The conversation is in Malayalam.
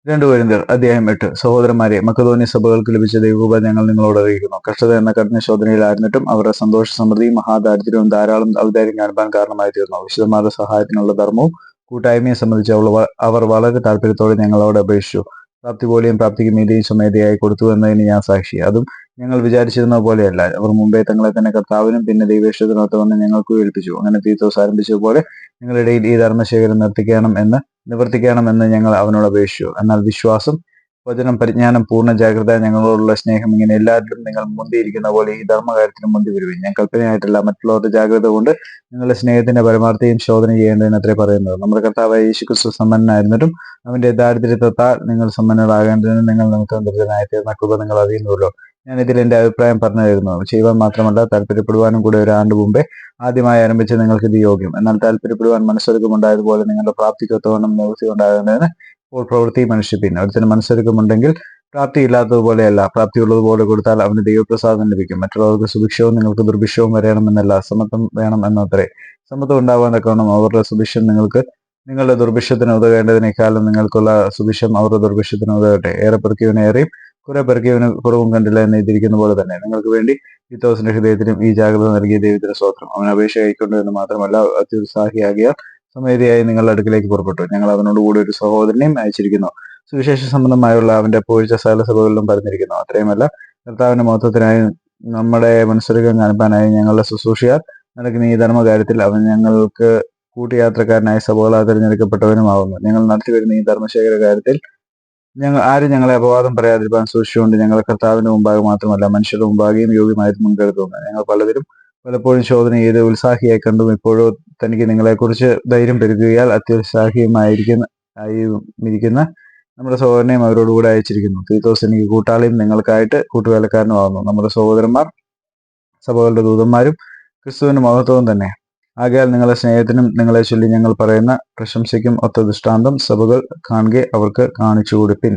2 കൊരിന്ത്യർ അധ്യായം 8. സഹോദരന്മാരെ, മക്കെദോന്യ സഭകൾക്ക് ലഭിച്ച ദൈവകൃപ ഞങ്ങൾ നിങ്ങളോട് അറിയിക്കുന്നു. കഷ്ടത എന്ന കഠിന ശോധനയിലായിരുന്നിട്ടും അവരുടെ സന്തോഷ സമൃദ്ധിയും മഹാദാരിദ്ര്യവും ധാരാളം ഔദാര്യം കാണിപ്പാൻ കാരണമായി തീർന്നു. വിശുദ്ധന്മാരുടെ സഹായത്തിനുള്ള ധർമ്മവും കൂട്ടായ്മയെ സംബന്ധിച്ച് അവർ വളരെ താല്പര്യത്തോടെ ഞങ്ങളോട് അപേക്ഷിച്ചു. പ്രാപ്തി പോലെയും പ്രാപ്തിക്ക് മീതെയും സ്വമേധയായി കൊടുത്തു എന്നതിന് ഞാൻ സാക്ഷി. അതും ഞങ്ങൾ വിചാരിച്ചിരുന്ന പോലെയല്ല. അവർ മുമ്പേ തങ്ങളെ തന്നെ കർത്താവിനും പിന്നെ ദൈവേഷ്ടത്തിനൊത്തവണ്ണം ഞങ്ങൾക്കും ഏൽപ്പിച്ചു. അങ്ങനെ തീത്തോസ് ആരംഭിച്ചതുപോലെ നിങ്ങളിടയിൽ ഈ ധർമ്മശേഖരം നിവർത്തിക്കണമെന്ന് ഞങ്ങൾ അവനോട് അപേക്ഷിച്ചു. എന്നാൽ വിശ്വാസം, വചനം, പരിജ്ഞാനം, പൂർണ്ണ ജാഗ്രത, ഞങ്ങളോടുള്ള സ്നേഹം, ഇങ്ങനെ എല്ലാറ്റിലും നിങ്ങൾ മുന്തിയിരിക്കുന്ന പോലെ ഈ ധർമ്മകാര്യത്തിലും മുന്തി വരുവിൻ. ഞാൻ കൽപ്പനയായിട്ടല്ല, മറ്റുള്ളവരുടെ ജാഗ്രത കൊണ്ട് നിങ്ങളുടെ സ്നേഹത്തിന്റെ പരമാർത്ഥയും ശോധന ചെയ്യേണ്ടതിനത്രേ പറയുന്നത്. നമ്മുടെ കർത്താവായ യേശുക്രിസ്തു സമ്പന്നനായിരുന്നിട്ടും അവന്റെ ദാരിദ്ര്യത്താൽ നിങ്ങൾ സമ്പന്നരാകേണ്ടതിന് നിങ്ങൾ നിമിത്തം ദരിദ്രനായി തീർന്ന കൃപ നിങ്ങൾ അറിയുന്നുവല്ലോ. ഞാൻ ഇതിൽ എന്റെ അഭിപ്രായം പറഞ്ഞു തരുന്നു. ചെയ്യുവാൻ മാത്രമല്ല, താല്പര്യപ്പെടുവാനും കൂടെ ഒരു ആണ്ട് മുമ്പേ ആദ്യമായി ആരംഭിച്ച നിങ്ങൾക്ക് ഇത് യോഗ്യം. എന്നാൽ താല്പര്യപ്പെടുവാൻ മനസ്സൊരുക്കമുണ്ടായതുപോലെ നിങ്ങളുടെ പ്രാപ്തിക്കൊത്തവണ്ണം നിവൃത്തി ഉണ്ടാകുന്നതിന് ഇപ്പോൾ പ്രവൃത്തി മനുഷ്യപ്പിൻ. ഒരുത്തിന് മനസ്സൊരുക്കമുണ്ടെങ്കിൽ പ്രാപ്തിയില്ലാത്തതുപോലെയല്ല, പ്രാപ്തിയുള്ളതുപോലെ കൊടുത്താൽ അവന് ദൈവപ്രസാദം ലഭിക്കും. മറ്റുള്ളവർക്ക് സുഭിക്ഷവും നിങ്ങൾക്ക് ദുർഭിക്ഷവും വരണമെന്നല്ല, സമത്വം വേണം എന്നത്രേ. സമത്വം ഉണ്ടാവാൻ തക്കവണ്ണം അവരുടെ സുഭിക്ഷം നിങ്ങളുടെ ദുർഭിക്ഷത്തിന് ഉതകേണ്ടതിന് ഇക്കാലം നിങ്ങൾക്കുള്ള സുഭിക്ഷം അവരുടെ ദുർഭിക്ഷത്തിന് ഉതകട്ടെ. ഏറെ പെറുക്കിയവന് ഏറെയും കുറെ പെറുക്കിയവന് കുറവും കണ്ടില്ല എന്ന് എഴുതിയിരിക്കുന്ന പോലെ തന്നെ നിങ്ങൾക്ക് വേണ്ടി തീത്തോസിന്റെ ഹൃദയത്തിലും ഈ ജാഗ്രത നൽകിയ ദൈവത്തിന് സ്തോത്രം. അവൻ അപേക്ഷ കൈക്കൊണ്ടു എന്ന് മാത്രമല്ല, അത്യുത്സാഹിയാകിയാൽ സമേതയായി നിങ്ങളുടെ അടുക്കിലേക്ക് പുറപ്പെട്ടു. ഞങ്ങൾ അവനോട് കൂടി ഒരു സഹോദരനെയും അയച്ചിരിക്കുന്നു. സുവിശേഷ സംബന്ധമായുള്ള അവന്റെ പൂഴ്ച സകല സഭകളിലും പരന്നിരിക്കുന്നു. അത്രയുമല്ല, കർത്താവിന്റെ മഹത്വത്തിനായി നമ്മുടെ മനസ്സൊരുക്കം കാണിപ്പാനായി ഞങ്ങളുടെ ശുശ്രൂഷയാൽ നടക്കുന്ന ഈ ധർമ്മകാര്യത്തിൽ അവൻ ഞങ്ങൾക്ക് കൂട്ടുയാത്രക്കാരനായി സഭകളാൽ തിരഞ്ഞെടുക്കപ്പെട്ടവനുമാവുന്നു. ഞങ്ങൾ നടത്തിവരുന്ന ഈ ധർമ്മശേഖര കാര്യത്തിൽ ആരും ഞങ്ങളെ അപവാദം പറയാതിരിക്കാൻ സൂക്ഷിച്ചുകൊണ്ട് ഞങ്ങൾ കർത്താവിന്റെ മുമ്പാകെ മാത്രമല്ല മനുഷ്യരുടെ മുമ്പാകെയും യോഗ്യമായിട്ട് മുൻകരുതുന്നു. ഞങ്ങൾ പലപ്പോഴും ശോധന ചെയ്ത് ഉത്സാഹിയായി കണ്ടും ഇപ്പോഴോ തനിക്ക് നിങ്ങളെക്കുറിച്ച് ധൈര്യം പെരുകുകയാൽ അത്യുത്സാഹിയായിരിക്കുന്ന നമ്മുടെ സഹോദരനെയും അവരോടുകൂടെ അയച്ചിരിക്കുന്നു. തീത്തോസ് എനിക്ക് കൂട്ടാളിയും നിങ്ങൾക്കായിട്ട് കൂട്ടുവേലക്കാരനുമാകുന്നു. നമ്മുടെ സഹോദരന്മാർ സഭകളുടെ ദൂതന്മാരും ക്രിസ്തുവിന്റെ മഹത്വവും തന്നെ. ആകയാൽ നിങ്ങളുടെ സ്നേഹത്തിനും നിങ്ങളെ ചൊല്ലി ഞങ്ങൾ പറയുന്ന പ്രശംസയ്ക്കും ഒത്ത ദൃഷ്ടാന്തം സഭകൾ കാണുകെ അവർക്ക് കാണിച്ചു കൊടുപ്പിൻ.